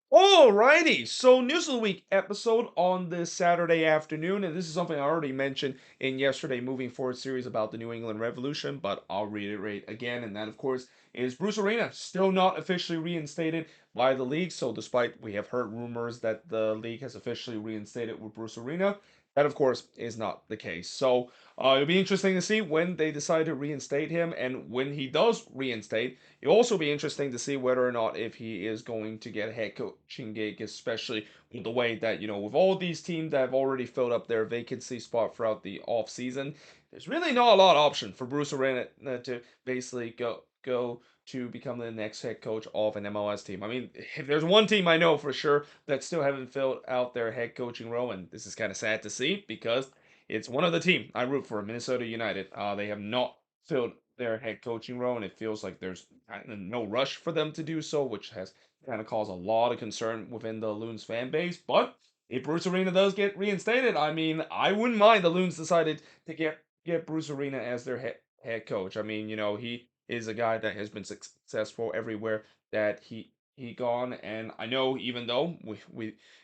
Alrighty, so News of the Week episode on this Saturday afternoon, and this is something I already mentioned in yesterday moving forward series about the New England Revolution, but I'll reiterate again, and that of course is Bruce Arena still not officially reinstated by the league. So despite we have heard rumors that the league has officially reinstated with Bruce Arena, that of course is not the case. So it'll be interesting to see when they decide to reinstate him, and when he does reinstate. It'll also be interesting to see whether or not if he is going to get a head coaching gig, especially with the way that, with all these teams that have already filled up their vacancy spot throughout the off season, there's really not a lot of option for Bruce Arena to basically go to become the next head coach of an MLS team. I mean, if there's one team I know for sure that still haven't filled out their head coaching role, and this is kind of sad to see because it's one of the team I root for, Minnesota United. They have not filled their head coaching role, and it feels like there's kind of no rush for them to do so, which has kind of caused a lot of concern within the Loons fan base. But if Bruce Arena does get reinstated, I mean, I wouldn't mind the Loons decided to get Bruce Arena as their head coach. I mean, he is a guy that has been successful everywhere that he gone, and I know even though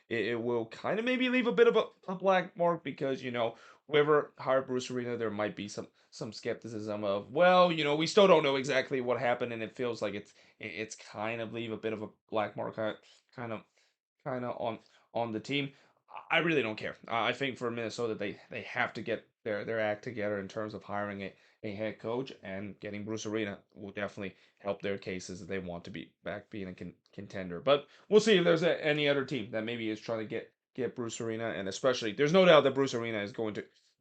it will kind of maybe leave a bit of a black mark because whoever hired Bruce Arena, there might be some skepticism of, well, we still don't know exactly what happened, and it feels like it's kind of leave a bit of a black mark, kind of on the team. I really don't care. I think for Minnesota, they have to get their act together in terms of hiring a head coach, and getting Bruce Arena will definitely help their cases if they want to be back being a contender. But we'll see if there's any other team that maybe is trying to get Bruce Arena, and especially there's no doubt that Bruce Arena is going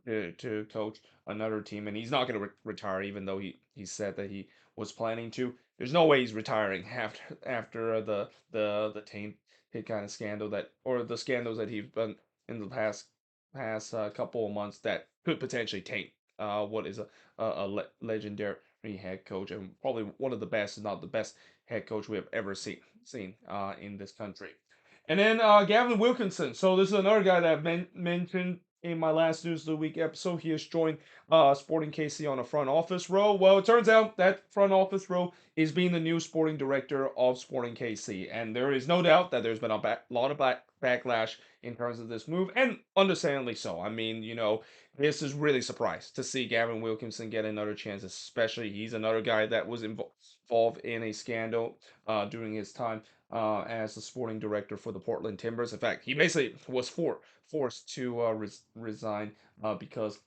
to coach another team, and he's not going to retire, even though he said that he was planning to. There's no way he's retiring after the taint hit kind of scandal that, or the scandals that he's been in the past couple of months that could potentially taint what is a legendary head coach, and probably one of the best, if not the best head coach we have ever seen in this country. And then Gavin Wilkinson. So this is another guy that I mentioned in my last News of the Week episode. He has joined Sporting KC on a front office role. Well, it turns out that front office role is being the new sporting director of Sporting KC. And there is no doubt that there's been a lot of backlash in terms of this move, and understandably so. I mean, this is really surprised to see Gavin Wilkinson get another chance, especially he's another guy that was involved in a scandal during his time as the sporting director for the Portland Timbers. In fact, he basically was forced to resign because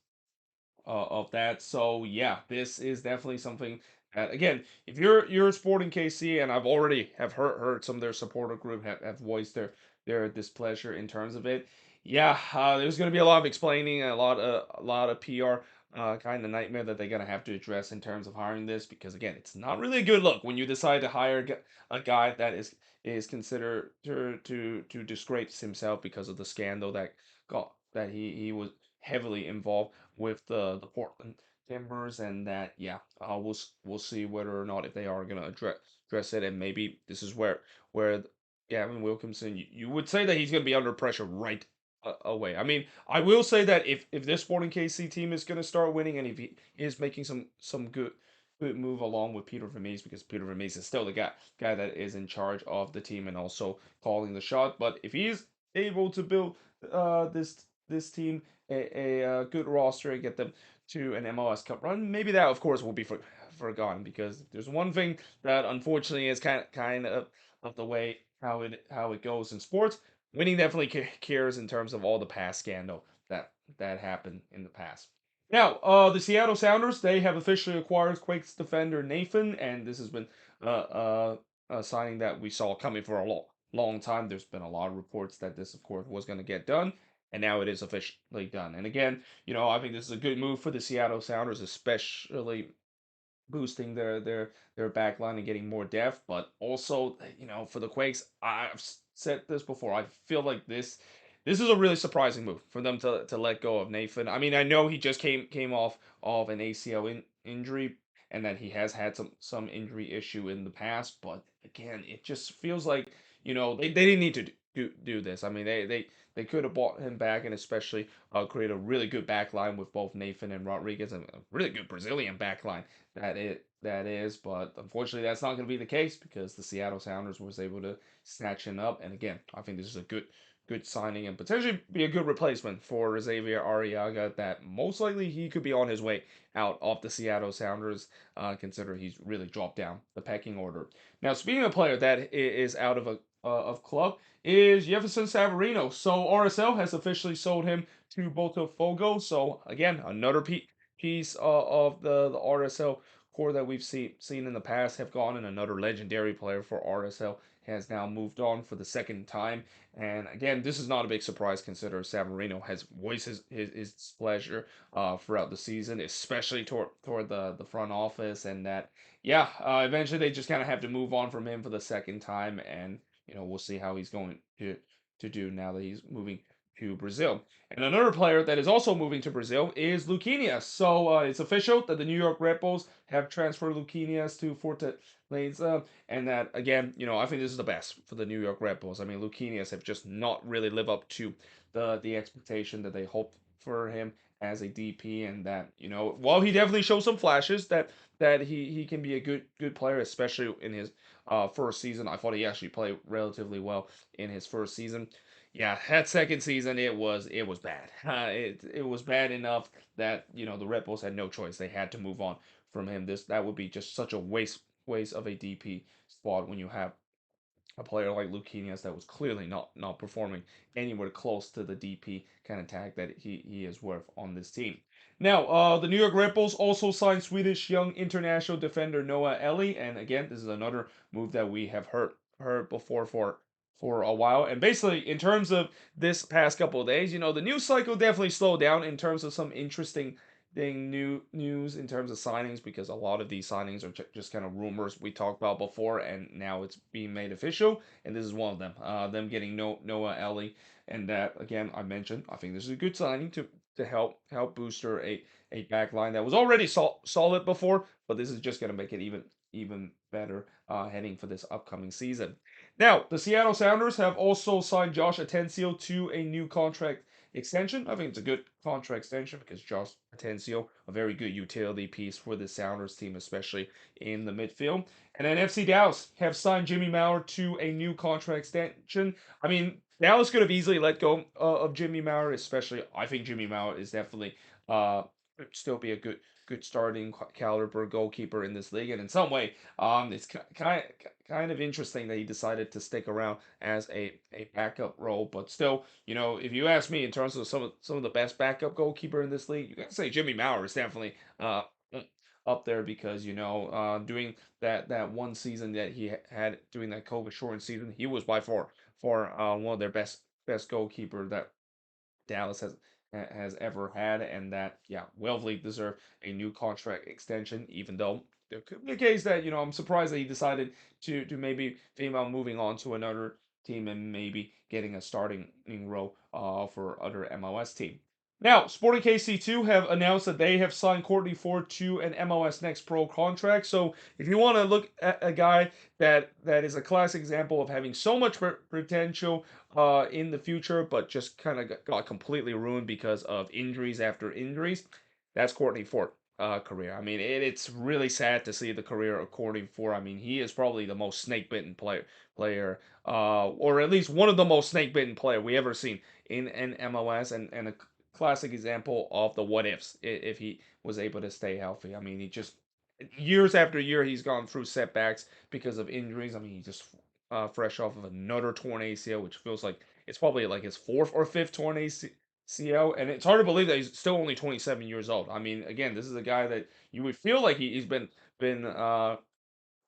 of that. So yeah, this is definitely something that, again, if you're supporting KC, and I've already have heard some of their supporter group have voiced their displeasure in terms of it. Yeah, there's going to be a lot of explaining, a lot of PR kind of nightmare that they're going to have to address in terms of hiring this, because again, it's not really a good look when you decide to hire a guy that is considered to disgrace himself because of the scandal that he was heavily involved with the Portland Timbers, and that, yeah, we'll see whether or not if they are going to address it, and maybe this is where Gavin Wilkinson, you would say that he's going to be under pressure right away. I mean, I will say that if this Sporting KC team is going to start winning, and if he is making some good move along with Peter Vermees, because Peter Vermees is still the guy that is in charge of the team and also calling the shot. But if he's able to build this team a good roster and get them to an MLS Cup run, maybe that of course will be forgotten, because there's one thing that unfortunately is kind of the way how it goes in sports. Winning definitely cares in terms of all the past scandal that happened in the past. Now, the Seattle Sounders, they have officially acquired Quakes defender Nathan, and this has been a signing that we saw coming for a long time. There's been a lot of reports that this, of course, was going to get done, and now it is officially done. And again, I think this is a good move for the Seattle Sounders, especially boosting their back line and getting more depth. But also, for the Quakes, I've said this before. I feel like this is a really surprising move for them to let go of Nathan. I mean, I know he just came off of an ACL injury, and that he has had some injury issue in the past. But again, it just feels like they didn't need to do this. I mean, they could have bought him back, and especially create a really good back line with both Nathan and Rodriguez, and a really good Brazilian back line that is, but unfortunately that's not going to be the case because the Seattle Sounders was able to snatch him up. And again, I think this is a good signing and potentially be a good replacement for Xavier Arriaga. That most likely he could be on his way out of the Seattle Sounders, considering he's really dropped down the pecking order. Now, speaking of a player that is out of club, is Jefferson Savarino. So RSL has officially sold him to Botafogo. So again, another piece of the RSL core that we've seen in the past have gone, and another legendary player for RSL has now moved on for the second time. And again, this is not a big surprise considering Savarino has voiced his displeasure throughout the season, especially toward the front office, and that yeah, eventually they just kind of have to move on from him for the second time, and we'll see how he's going to do now that he's moving to Brazil. And another player that is also moving to Brazil is Luquinhas. So it's official that the New York Red Bulls have transferred Luquinhas to Fortaleza, and that again, I think this is the best for the New York Red Bulls. I mean, Luquinhas have just not really lived up to the expectation that they hoped for him as a DP, and that while he definitely shows some flashes that he can be a good player, especially in his first season. I thought he actually played relatively well in his first season. Yeah, that second season it was bad. It was bad enough that the Red Bulls had no choice. They had to move on from him. That would be just such a waste of a DP spot when you have a player like Luquinhas that was clearly not performing anywhere close to the DP kind of tag that he is worth on this team. Now, the New York Red Bulls also signed Swedish young international defender Noah Ellie, and again, this is another move that we have heard before for a while. And basically, in terms of this past couple of days, the news cycle definitely slowed down in terms of some interesting new news in terms of signings, because a lot of these signings are just kind of rumors we talked about before, and now it's being made official. And this is one of them. Them getting Noah Ellie, and that again I mentioned. I think this is a good signing to help booster a back line that was already solid before, but this is just going to make it even better heading for this upcoming season. Now, the Seattle Sounders have also signed Josh Atencio to a new contract extension. I think it's a good contract extension because Josh Atencio, a very good utility piece for the Sounders team, especially in the midfield. And then FC Dallas have signed Jimmy Maurer to a new contract extension. I mean, Dallas could have easily let go of Jimmy Maurer, especially I think Jimmy Maurer is definitely uh still be a good starting caliber goalkeeper in this league. And in some way, it's kind of interesting that he decided to stick around as a backup role. But still, if you ask me in terms of some of the best backup goalkeeper in this league, you gotta say Jimmy Maurer is definitely up there, because doing that one season that he had doing that COVID shortened season, he was by far for one of their best goalkeeper that Dallas has ever had, and that Wellesley deserved a new contract extension, even though there could be a case that I'm surprised that he decided to maybe think about moving on to another team and maybe getting a starting role for other MLS team. Now, Sporting KC2 have announced that they have signed Courtney Ford to an MLS Next Pro contract. So, if you want to look at a guy that is a classic example of having so much potential in the future, but just kind of got completely ruined because of injuries after injuries, that's Courtney Ford career. I mean, it's really sad to see the career of Courtney Ford. I mean, he is probably the most snake bitten player, or at least one of the most snake bitten player we ever seen in MLS, and a classic example of the what ifs if he was able to stay healthy. I mean, he just years after year he's gone through setbacks because of injuries. I mean, he just fresh off of another torn ACL, which feels like it's probably like his fourth or fifth torn ACL, and it's hard to believe that he's still only 27 years old. I mean, again, this is a guy that you would feel like he's been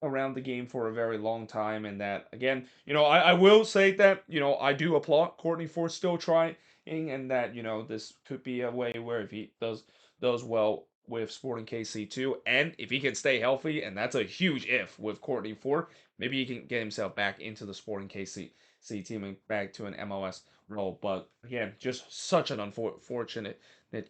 around the game for a very long time, and that again, I will say that I do applaud Courtney for still trying, and that this could be a way where if he does well with Sporting KC2, and if he can stay healthy, and that's a huge if with Courtney Ford, maybe he can get himself back into the Sporting KC team and back to an MLS role. But again, just such an unfortunate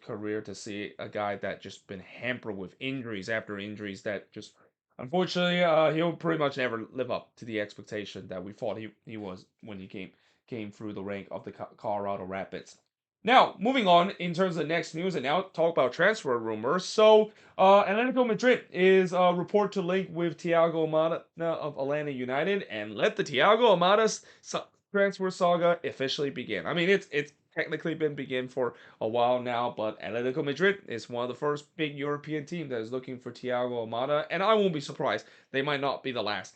career to see a guy that just been hampered with injuries after injuries that just unfortunately, he'll pretty much never live up to the expectation that we thought he was when he came through the rank of the Colorado Rapids. Now, moving on in terms of next news, and now talk about transfer rumors. So, Atletico Madrid is report to link with Thiago Almada of Atlanta United, and let the Thiago Almada transfer saga officially begin. I mean, it's technically been begin for a while now, but Atletico Madrid is one of the first big European team that is looking for Thiago Almada, and I won't be surprised they might not be the last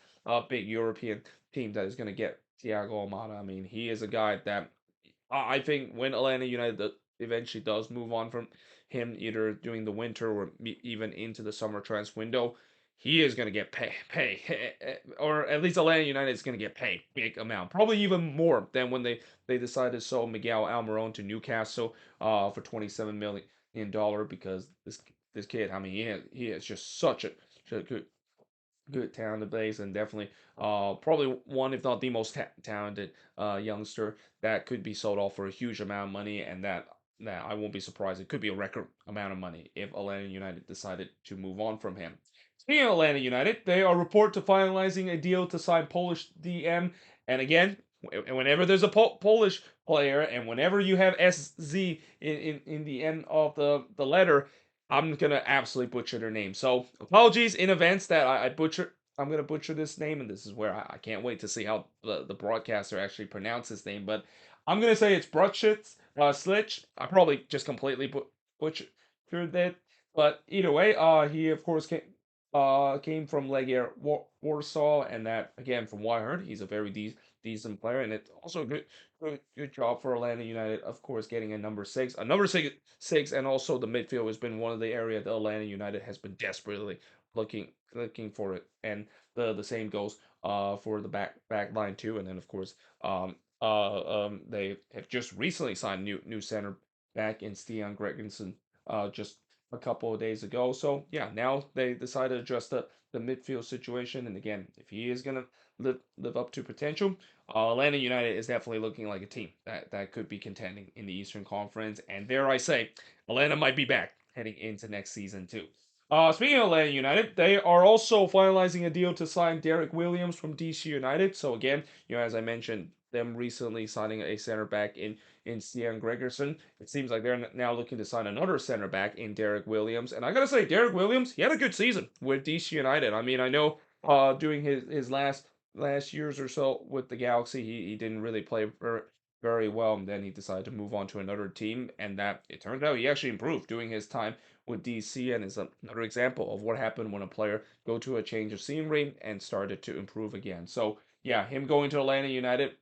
big European team that is going to get Thiago Almada. I mean, he is a guy that I think when Atlanta United eventually does move on from him, either during the winter or even into the summer transfer window, he is going to get pay, or at least Atlanta United is going to get paid big amount, probably even more than when they decided to sell Miguel Almiron to Newcastle for $27 million because this kid, I mean, he is just such a good talented base and definitely probably one if not the most talented youngster that could be sold off for a huge amount of money, and that I won't be surprised it could be a record amount of money if Atlanta United decided to move on from him. Speaking of Atlanta United, they are report to finalizing a deal to sign Polish DM, and again, whenever there's a Polish player and whenever you have SZ in the end of the letter, I'm gonna absolutely butcher their name. So apologies in advance that I butcher. I'm gonna butcher this name, and this is where I can't wait to see how the broadcaster actually pronounces this name. But I'm gonna say it's Brutschitz Slitch. I probably just completely butchered it. But either way, he of course came from Legia Warsaw, and that again from what I heard, he's a very decent player, and it's also good job for Atlanta United, of course, getting a number six, and also the midfield has been one of the area that Atlanta United has been desperately looking for it, and the same goes for the back line too, and then of course they have just recently signed new center back in Stian Gregerson just a couple of days ago. So yeah, now they decided to address the midfield situation, and again, if he is gonna live up to potential, Atlanta United is definitely looking like a team that could be contending in the Eastern Conference, and dare I say, Atlanta might be back heading into next season too. Speaking of Atlanta United, they are also finalizing a deal to sign Derek Williams from DC United. So again, as I mentioned, them recently signing a center back in Stian Gregerson. It seems like they're now looking to sign another center back in Derek Williams. And I gotta say, Derek Williams, he had a good season with DC United. I mean, I know doing his last years or so with the Galaxy, he didn't really play very well, and then he decided to move on to another team, and that it turned out he actually improved during his time with DC, and is another example of what happened when a player go to a change of scenery and started to improve again. So yeah, him going to Atlanta United,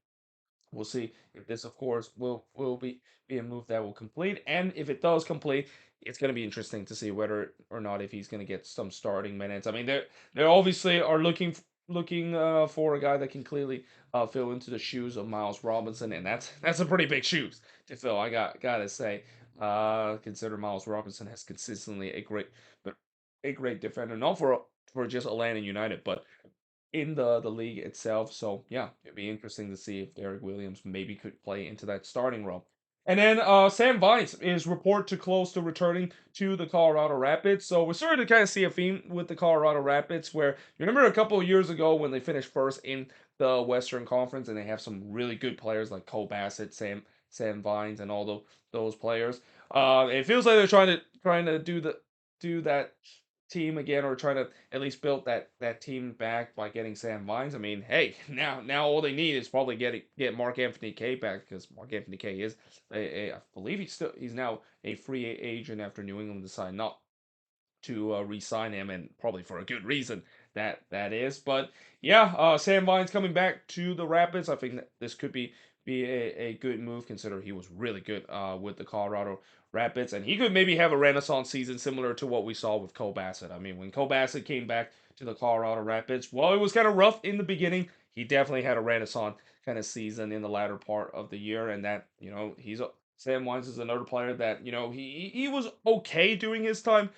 we'll see if this, of course, will be a move that will complete, and if it does complete, it's going to be interesting to see whether or not if he's going to get some starting minutes. I mean, they obviously are looking for a guy that can clearly fill into the shoes of Miles Robinson, and that's a pretty big shoes to fill. I gotta say, consider Miles Robinson has consistently but a great defender, not for just Atlanta United, but in the league itself. So yeah, it'd be interesting to see if Derek Williams maybe could play into that starting role. And then Sam Vines is report to close to returning to the Colorado Rapids. So we're starting to kind of see a theme with the Colorado Rapids where you remember a couple of years ago when they finished first in the Western Conference and they have some really good players like Cole Bassett, Sam Vines, and all those players. It feels like they're trying to do that team again, or trying to at least build that team back by getting Sam Vines. I mean, hey, now all they need is probably get Mark Anthony K back, because Mark Anthony K is I believe he's now a free agent after New England decided not to re-sign him, and probably for a good reason that is. But yeah, Sam Vines coming back to the Rapids. I think that this could be a good move, considering he was really good with the Colorado Rapids, and he could maybe have a renaissance season similar to what we saw with Cole Bassett. I mean, when Cole Bassett came back to the Colorado Rapids, well, it was kind of rough in the beginning. He definitely had a renaissance kind of season in the latter part of the year, and that Sam Vines is another player that he was okay during his time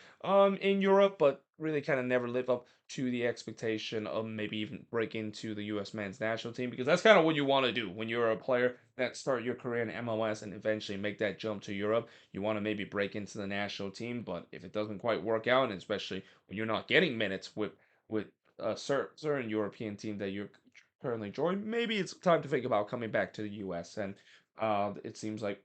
in Europe, but really kind of never live up to the expectation of maybe even break into the U.S. men's national team, because that's kind of what you want to do when you're a player that start your career in MLS and eventually make that jump to Europe. You want to maybe break into the national team, but if it doesn't quite work out, and especially when you're not getting minutes with a certain European team that you're currently joined, maybe it's time to think about coming back to the U.S. And it seems like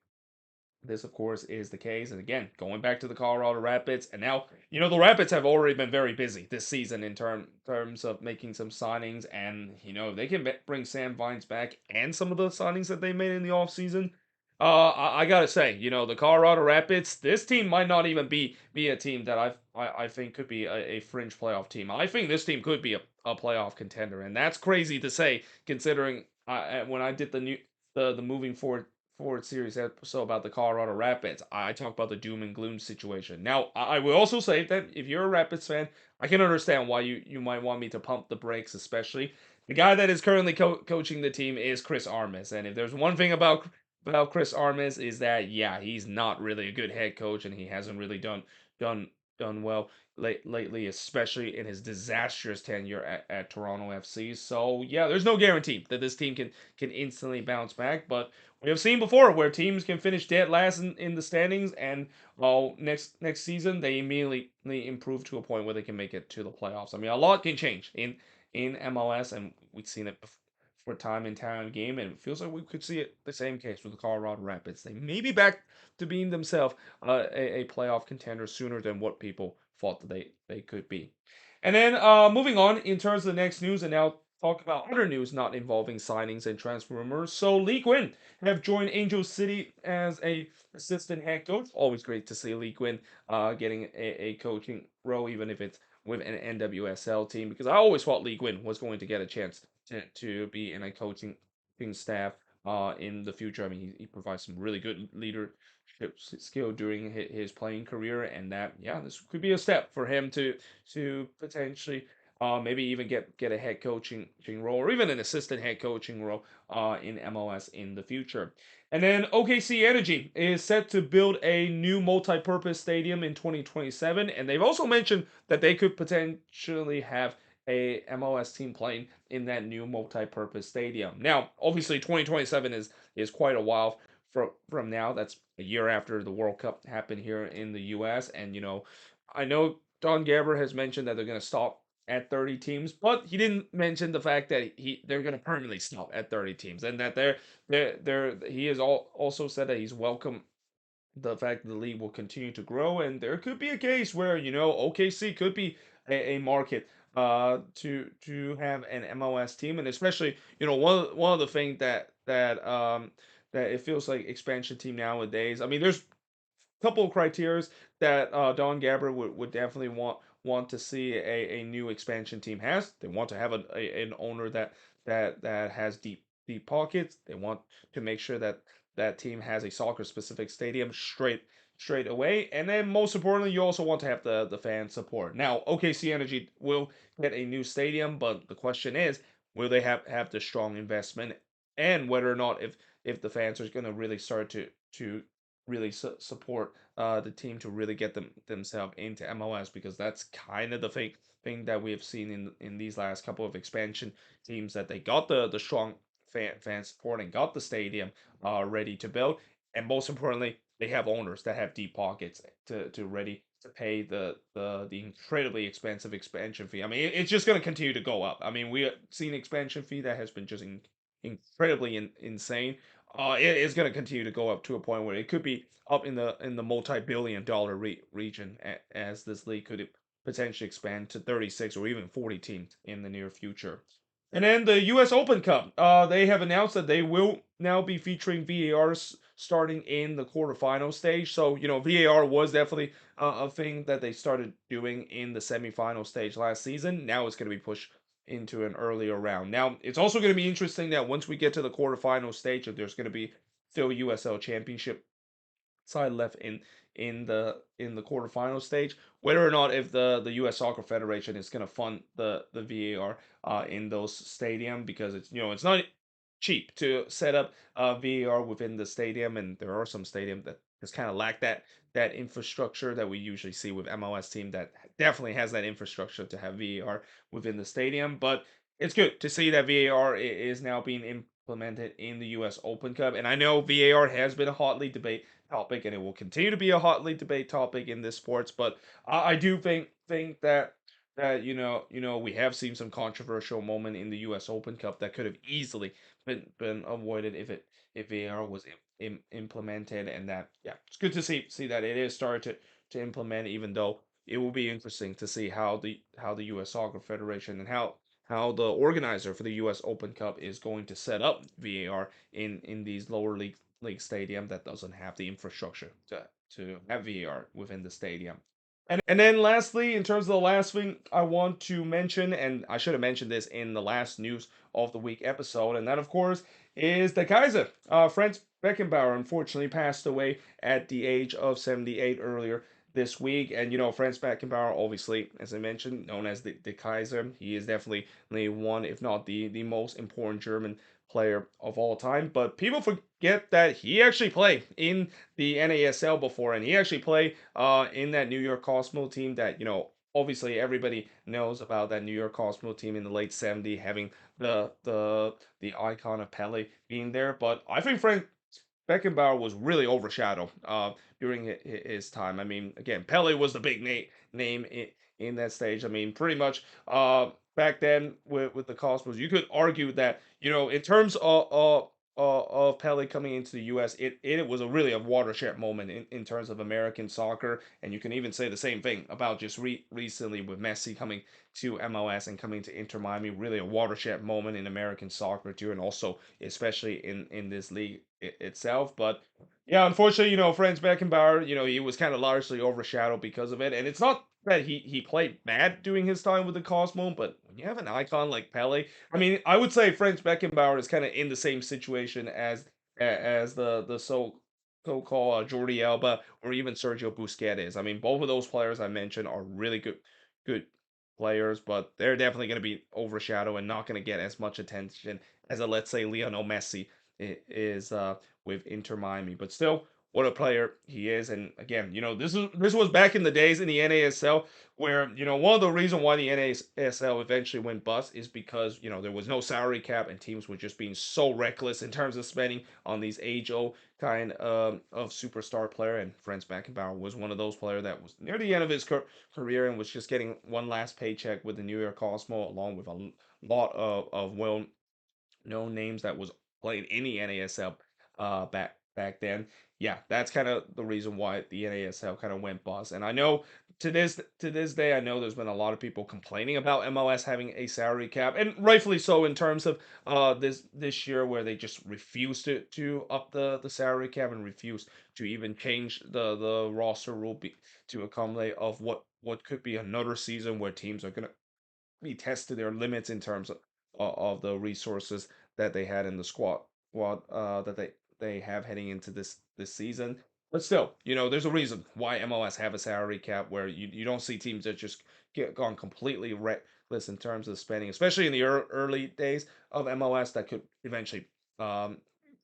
This, of course, is the case. And again, going back to the Colorado Rapids, and now, the Rapids have already been very busy this season in terms of making some signings. And, they can bring Sam Vines back and some of the signings that they made in the offseason. I gotta say, the Colorado Rapids, this team might not even be a team that I think could be a fringe playoff team. I think this team could be a playoff contender, and that's crazy to say considering when I did the moving forward series episode about the Colorado Rapids, I talk about the doom and gloom situation. Now, I will also say that if you're a Rapids fan, I can understand why you might want me to pump the brakes, especially the guy that is currently coaching the team is Chris Armas, and if there's one thing about Chris Armas is that yeah, he's not really a good head coach, and he hasn't really done done well lately, especially in his disastrous tenure at Toronto FC. So yeah, there's no guarantee that this team can instantly bounce back, but we have seen before where teams can finish dead last in the standings, and well, next season they immediately improve to a point where they can make it to the playoffs. I mean, a lot can change in MLS, and we've seen it for time and time game, and it feels like we could see it the same case with the Colorado Rapids. They may be back to being themselves a playoff contender sooner than what people thought that they could be. And then moving on in terms of the next news, and now talk about other news not involving signings and transfer rumors. So Lee Quinn have joined Angel City as a assistant head coach. Always great to see Lee Quinn getting a coaching role, even if it's with an NWSL team, because I always thought Lee Quinn was going to get a chance to be in a coaching staff in the future. I mean, he provides some really good leadership skill during his playing career, and that yeah, this could be a step for him to potentially maybe even get a head coaching role or even an assistant head coaching role in MLS in the future. And then OKC Energy is set to build a new multi-purpose stadium in 2027, and they've also mentioned that they could potentially have a MLS team playing in that new multi-purpose stadium. Now, obviously, 2027 is quite a while from now. That's a year after the World Cup happened here in the U.S. And I know Don Gabber has mentioned that they're going to stop at 30 teams, but he didn't mention the fact that they're going to permanently stop at 30 teams, and that he has also said that he's welcome the fact that the league will continue to grow, and there could be a case where OKC could be a market to have an MLS team, and especially one of the things that it feels like expansion team nowadays. I mean, there's couple of criteria that Don Gabber would definitely want to see a new expansion team has. They want to have an owner that has deep pockets. They want to make sure that that team has a soccer specific stadium straight away, and then most importantly, you also want to have the fan support. Now, OKC Energy will get a new stadium, but the question is, will they have the strong investment, and whether or not if the fans are going to really start to really support the team to really get themselves into MLS, because that's kind of the thing that we have seen in these last couple of expansion teams, that they got the strong fan support and got the stadium ready to build, and most importantly they have owners that have deep pockets to ready to pay the incredibly expensive expansion fee. I mean, it's just going to continue to go up. I mean, we have seen expansion fee that has been just incredibly insane. It is going to continue to go up to a point where it could be up in the multi-billion-dollar region, as this league could potentially expand to 36 or even 40 teams in the near future. And then the U.S. Open Cup, they have announced that they will now be featuring VAR starting in the quarterfinal stage. So VAR was definitely a thing that they started doing in the semifinal stage last season. Now it's going to be pushed into an earlier round. Now, it's also going to be interesting that once we get to the quarterfinal stage, if there's going to be still USL Championship side left in the quarterfinal stage, whether or not if the U.S. Soccer Federation is going to fund the VAR in those stadium, because it's not cheap to set up VAR within the stadium, and there are some stadiums that just kind of lack that infrastructure that we usually see with MLS team that definitely has that infrastructure to have VAR within the stadium. But it's good to see that VAR is now being implemented in the U.S. Open Cup, and I know VAR has been a hotly debate topic, and it will continue to be a hotly debate topic in this sports. But I do think that that we have seen some controversial moment in the U.S. Open Cup that could have easily been avoided if VAR was implemented, and that yeah, it's good to see that it is started to implement, even though it will be interesting to see how the U.S. Soccer Federation and how the organizer for the U.S. Open Cup is going to set up VAR in these lower league stadium that doesn't have the infrastructure to have VAR within the stadium. And then lastly, in terms of the last thing I want to mention, and I should have mentioned this in the last news of the week episode, and that of course is the Kaiser. Franz Beckenbauer unfortunately passed away at the age of 78 earlier this week. And Franz Beckenbauer, obviously, as I mentioned, known as the Kaiser. He is definitely one, if not the most important German player of all time. But people forget that he actually played in the NASL before, and he actually played in that New York Cosmo team that obviously everybody knows about that New York Cosmo team in the late '70s having the icon of Pele being there. But I think Frank Beckenbauer was really overshadowed during his time. I mean, again, Pele was the big name in that stage. I mean, pretty much back then with the Cosmos, you could argue that in terms of Pele coming into the U.S., it was really a watershed moment in terms of American soccer, and you can even say the same thing about just recently with Messi coming to MLS and coming to Inter Miami. Really a watershed moment in American soccer too, and also especially in this league itself. But yeah, unfortunately, Franz Beckenbauer, he was kind of largely overshadowed because of it. And it's not that he played bad during his time with the Cosmo, but when you have an icon like Pele, I mean, I would say Franz Beckenbauer is kind of in the same situation as the so-called Jordi Alba or even Sergio Busquets. I mean, both of those players I mentioned are really good players, but they're definitely going to be overshadowed and not going to get as much attention as a, let's say, Lionel Messi is with Inter Miami. But still, what a player he is. And again, this was back in the days in the NASL where one of the reasons why the NASL eventually went bust is because there was no salary cap and teams were just being so reckless in terms of spending on these age-old kind of superstar player. And Franz Beckenbauer was one of those players that was near the end of his career and was just getting one last paycheck with the New York Cosmo, along with a lot of well no names that was playing in the NASL back then. Yeah, that's kind of the reason why the NASL kind of went bust. And I know to this day, I know there's been a lot of people complaining about MLS having a salary cap, and rightfully so in terms of this year where they just refused to up the salary cap and refused to even change the roster to accommodate of what could be another season where teams are gonna be tested their limits in terms of the resources that they had in the squad that they have heading into this season. But still, there's a reason why MLS have a salary cap where you don't see teams that just get gone completely reckless in terms of spending, especially in the early days of MLS that could eventually um,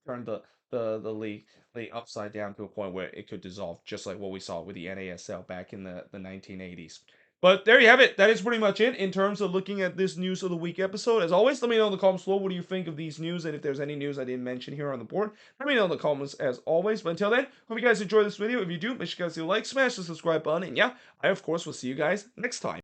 turn the league upside down to a point where it could dissolve, just like what we saw with the NASL back in the 1980s. But there you have it. That is pretty much it in terms of looking at this news of the week episode. As always, let me know in the comments below what do you think of these news, and if there's any news I didn't mention here on the board, let me know in the comments as always. But until then, hope you guys enjoy this video. If you do, make sure you guys do like, smash the subscribe button, and yeah, I of course will see you guys next time.